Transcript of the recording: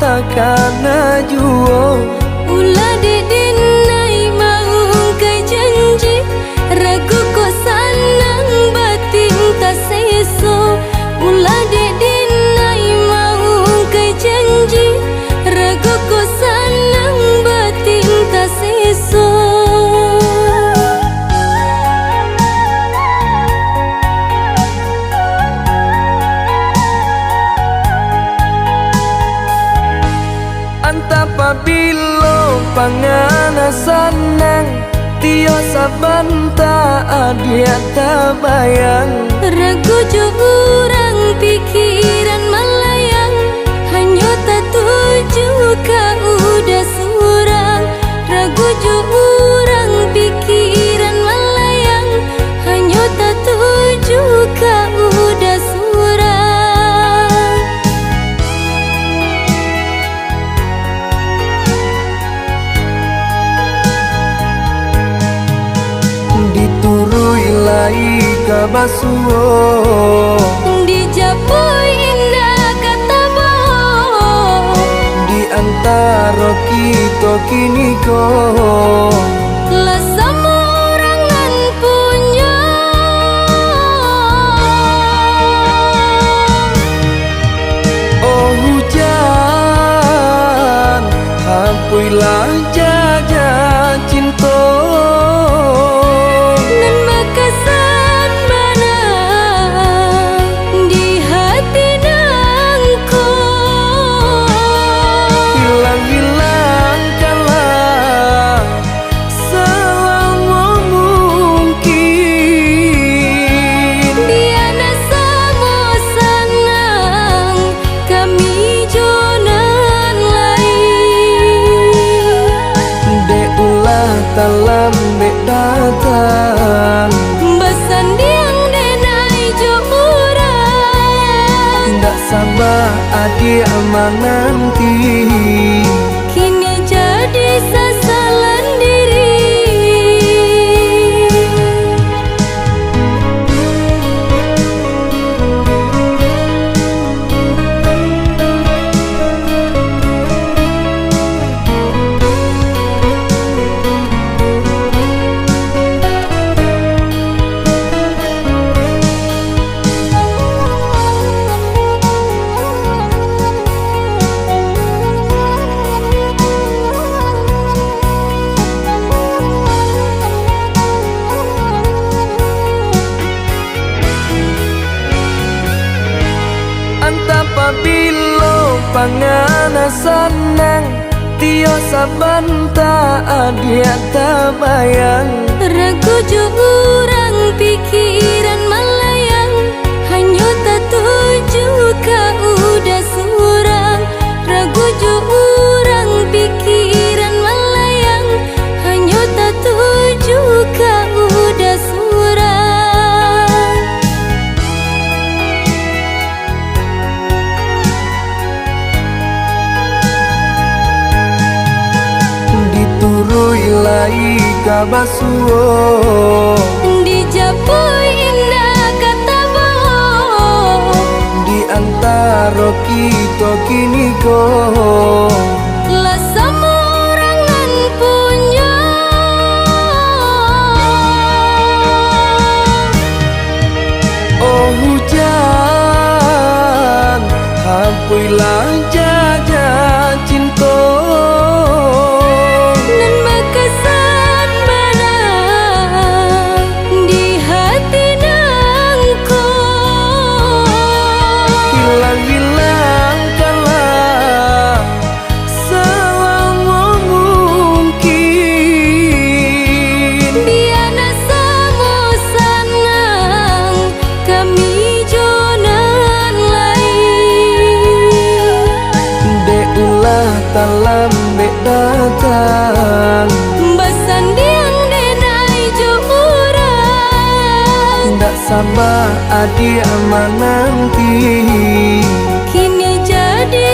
takkan juo. Ulah dedin nai mau kai janji, ragu ko sanang batin tak seso. Ulah dedin nai mau kai janji, ragu ko sanang batin tak seso. Anta pabilo pangana sanang, tio sabanta adia tabayang. Ragu jo urang pikiran melayang, hanya tak tuju ka udah surang. Ragu jo urang pikiran melayang, hanya tak tuju ka udah surang. Diturui lai kabasuo, dijapui indah kata bo. di antara kita kini ko Lah sama orangan punya. oh hujan, hampuilah jaja cinta. Nan makasan mana di hati nangko. Hilang-hilangkanlah selama mungkin. Biana samo sanang kami jonan lain. Dek ulah talam dek datang, Besan diang denai jo urang. ndak sabar adik menanti. Kini jadi sasalan diri. Anta pabilo pangana sanang, tio sabanta adia tabayang. Ragu jo urang pikiran melayang, hanya tak tuju ka udah surang. Ragu jo urang pikiran melayang, hanya tak tuju ka udah surang. Diturui lai kabasuo, Dijapui indah kata bo. di antara kita kini ko Lah sama orangan punya. oh hujan, hampuilah jaja cinta. Nan makasan mana di hati nangko. Hilang-hilangkanlah selama mungkin. Biana samo sanang kami jonan lain. Dek ulah talam dek datang, Besan diang denai jo urang. ndak sabar adik menanti. Kini jadi